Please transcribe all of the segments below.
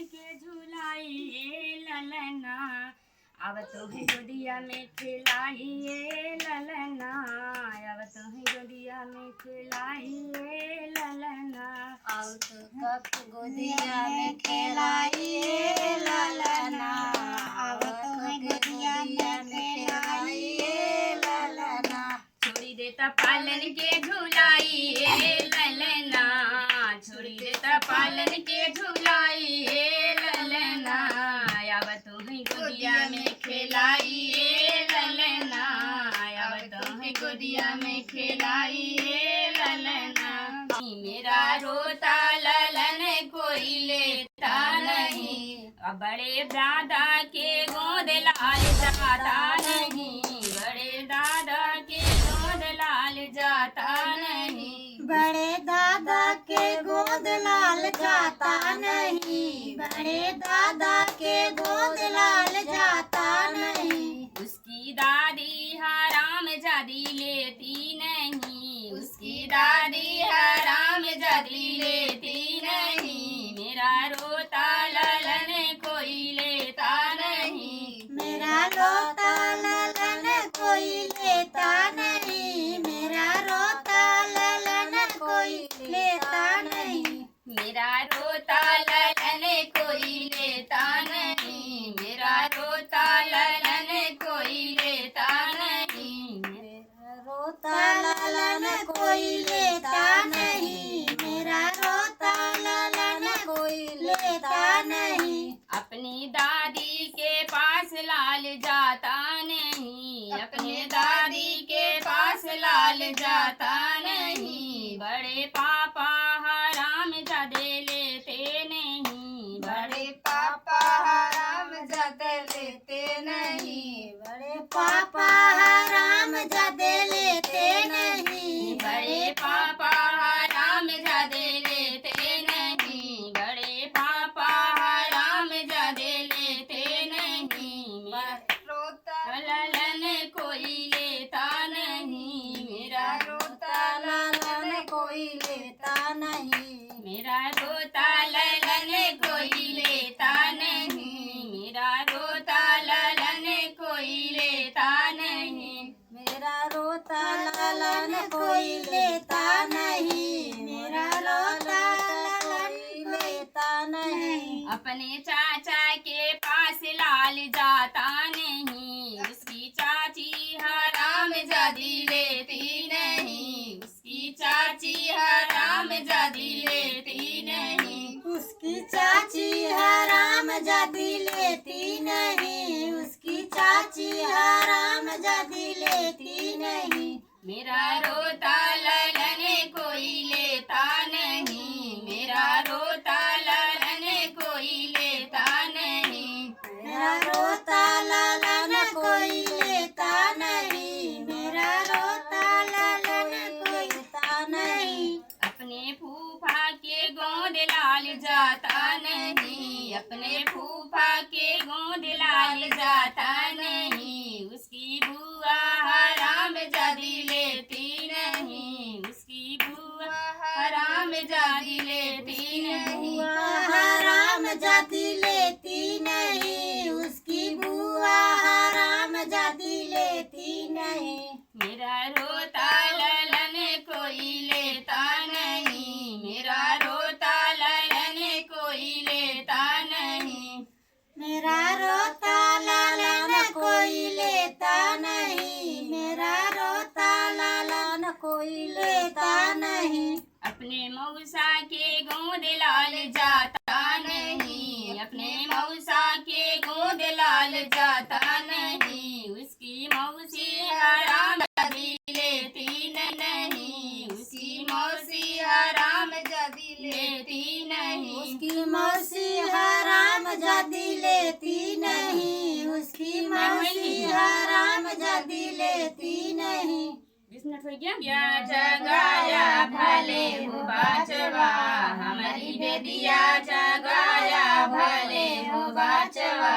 के झुलाइए ललना, अब तो ही गोदिया में खिलाइए ललना, अब तो ही गोदिया में खिलाइए ललना, अब तो कब गोदिया में खिलाइए ललना, अब तो ही गोदिया में खिलाइए ललना। छोड़ी देता पालन के झुलाइए ललना, छोड़ी देता पालन के झुलाइए ललना, अब तो ही गोदिया में खिलाइए ललना, अब तो ही गोदिया में खिलाइए ललना। मेरा रोता ललन कोई लेता नहीं, अब बड़े दादा के गोद लाल जाता नहीं, बड़े दादा के गोद लाल जाता नहीं, बड़े दादा के गोद लाल जाता नहीं, बड़े दादा के गोद लाल जाता नहीं। उसकी दादी हराम जादी लेती नहीं, उसकी दादी हराम जादी लेती नहीं, मेरा रोता ललन कोई लेता नहीं, मेरा रोता ललन कोई लेता नहीं, मेरा रोता ललन कोई लेता नहीं, मेरा रोता ललन कोई लेता नहीं, मेरा रोता ललन कोई लेता नहीं, मेरा रोता ललन कोई लेता नहीं, मेरा रोता ललन कोई लेता नहीं। अपनी दादी के पास लाल जाता नहीं, अपने दादी के पास लाल जाता नहीं, बड़े पापा हराम जादे लेते नहीं, बड़े पापा हराम जादे लेते नहीं, बड़े पापा हराम जादे लेते नहीं, बड़े पापा हराम जादे लेते नहीं, बड़े पापा हराम जादे लेते नहीं, रोता ललन कोई लेता नहीं, मेरा रोता ललन कोई लेता नहीं, मेरा रोता ललन कोई लेता नहीं, मेरा रोता ललन कोई लेता नहीं, मेरा रोता ललन कोई लेता नहीं, मेरा रोता ललन लेता नहीं। अपने चाचा के पास लाल जाता नहीं, उसकी चाची हराम जादी लेती नहीं, उसकी चाची हराम जादी लेती नहीं, उसकी चाची हराम जादी लेती नहीं, उसकी चाची हराम जादी लेती नहीं। मेरा रोता ललन कोई लेता नहीं, मेरा रोता ललन कोई लेता नहीं, मेरा रोता ललन कोई लेता नहीं, मेरा रोता ललन कोई लेता नहीं। अपने फूफा के गोद लाल जाता नहीं, अपने फूफा के गोद लाल जाता नहीं, उसकी बुआ हराम जादी लेती नहीं, उसकी बुआ हराम जादी लेती नहीं, हराम जादी लेती नहीं, उसकी बुआ हराम जादी लेती नहीं। मेरा रोता ललन कोई लेता नहीं, मेरा रोता ललन कोई लेता नहीं, मेरा रोता ललन कोई लेता नहीं, मेरा रोता ललन कोई लेता नहीं। अपने मौसा के गोद लाल जाता नहीं, अपने मौसा के गोद लाल जाता नहीं, उसकी मौसी हराम जादी लेती नहीं, उसकी मौसी हराम जादी लेती नहीं, उसकी मौसी हराम जादी लेती नहीं, उसकी मौसी हराम जादी लेती नहीं। 20 मिनट हो गया। या जगाया भले हो बाचवा, हमारी बेदिया जगाया भले हो बाचवा,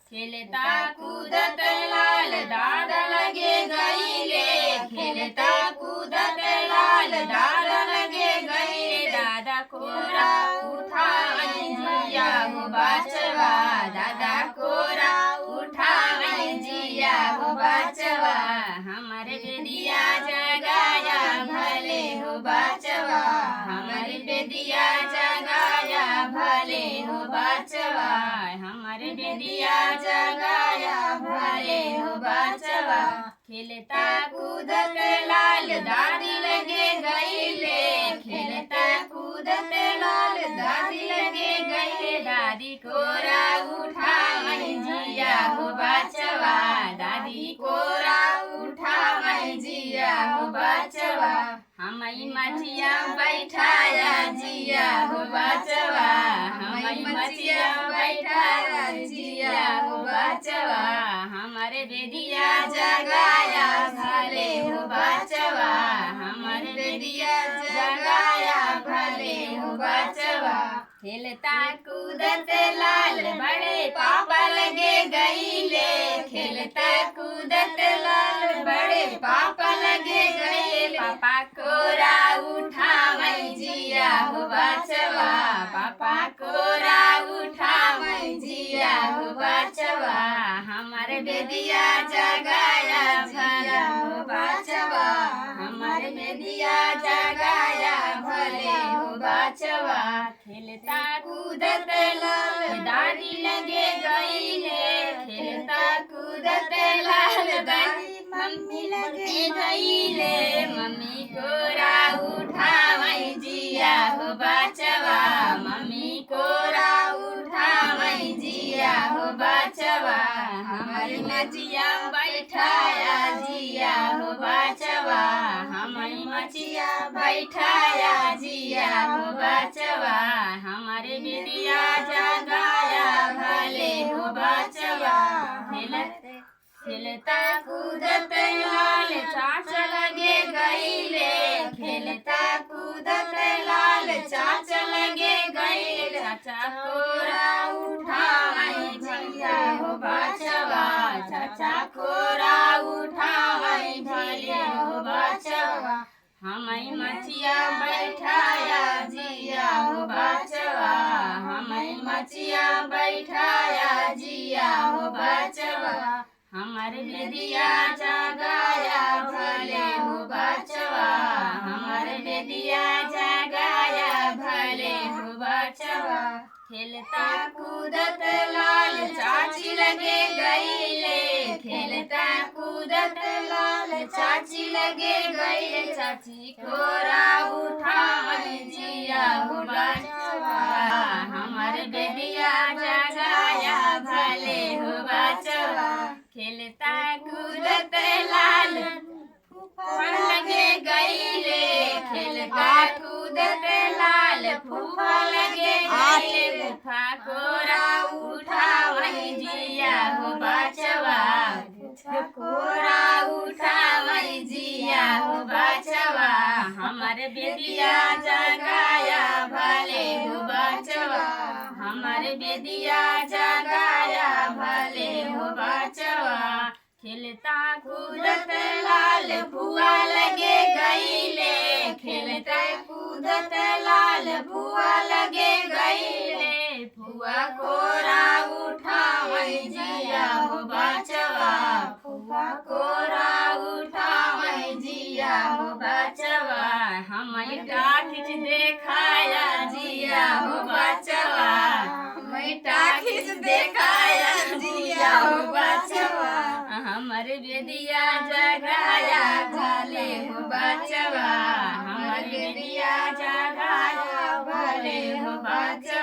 खेलता कूदत लाल दादा लगे गईले, खेलता कूदत लाल दादा लगे गईले, दादा कोरा उठाई झुलिया हो बचवा दादा कोरा उठावई जिया हो बचवा हमारे बेदिया जगाया भले हो बचवा हमारे बेदिया जगाया भले हो बचवा हमारे बेदिया जगाया भले हो बचवा खेलता कूदत लाल दादी लगे गईले खेलता कूदत लाल दादी लगे गईले दादी कोरा उठा मैं जिया हो बचवा दादी कोरा उठा मैं जिया हो बचवा हमारी मछिया बैठाया जिया हो बचवा हमारी मछिया बैठाया जिया हो बचवा हमारे बेदिया जगाया भले हो बचवा हमारे बेदिया जगाया भले हो बचवा खेलता कूदत लाल बड़े पापा लगे गईले खेलता कूदत लाल बड़े पापा लगे गईले पापा कोरा उठा मैं जिया हो बचवा पापा कोरा उठा मैं जिया हो बचवा हमारे बेदिया जगाया भला हो बचवा हमारे बेदिया जगाया भले हो बचवा खेलता कूदत लाल दादी लगे गईले खेलता कूदत लाल दादी मम्मी लगे गईले मम्मी कोरा उठा मैं जिया हो बचवा मम्मी कोरा उठा मैं जिया हो बचवा हमारी मचिया बैठाया जिया हो बचवा हमारी मचिया बैठाया जिया हो बचवा हमारे बेदिया जगाया भले हो बचवा खेलता कूदत लाल चाचा लगे गईले खेलता कूदत लाल चाचा लगे गईले चाचा कोरा उठा मैं जिया हो बचवा चाचा कोरा उठा मैं भले हो बचवा हमें मचिया बैठाया जिया हो बचवा हमें मचिया बैठाया जिया हो बचवा हमारे बेदिया जगाया भले हो बचवा हमारे बेदिया जगाया भले हो बचवा खेलता कूदत लाल चाची लगे गईले खेलता कूदत लाल चाची लगे गईले चाची कोरा उठा मैं जिया हो बचवा हमारे बेदिया जगाया भले हो बचवा खेलता कूदत लाल फूफा लगे गईले खेलता कूदत लाल फूफा लगे गईले फूफा कोरा उठा मैं जिया हो बचवा कोरा उठा मैं जिया हो बचवा हमारे बेदिया जगाया भले हो बचवा हमारे बेदिया जगाया भले हो बचवा खेलता कूदत लाल फुआ लगे गईले खेलता कूदत लाल फुआ लगे गईले फुआ कोरा उठा मैं जिया हो बचवा फुआ कोरा उठा मैं जिया हो बचवा हमें टाखिच देखाया जिया हो बचवा हमें टाखिच देखाया जिया हो बचवा हमारे बेदिया जगाया भले हो बचवा हमारे बेदिया जगाया भले हो बचवा।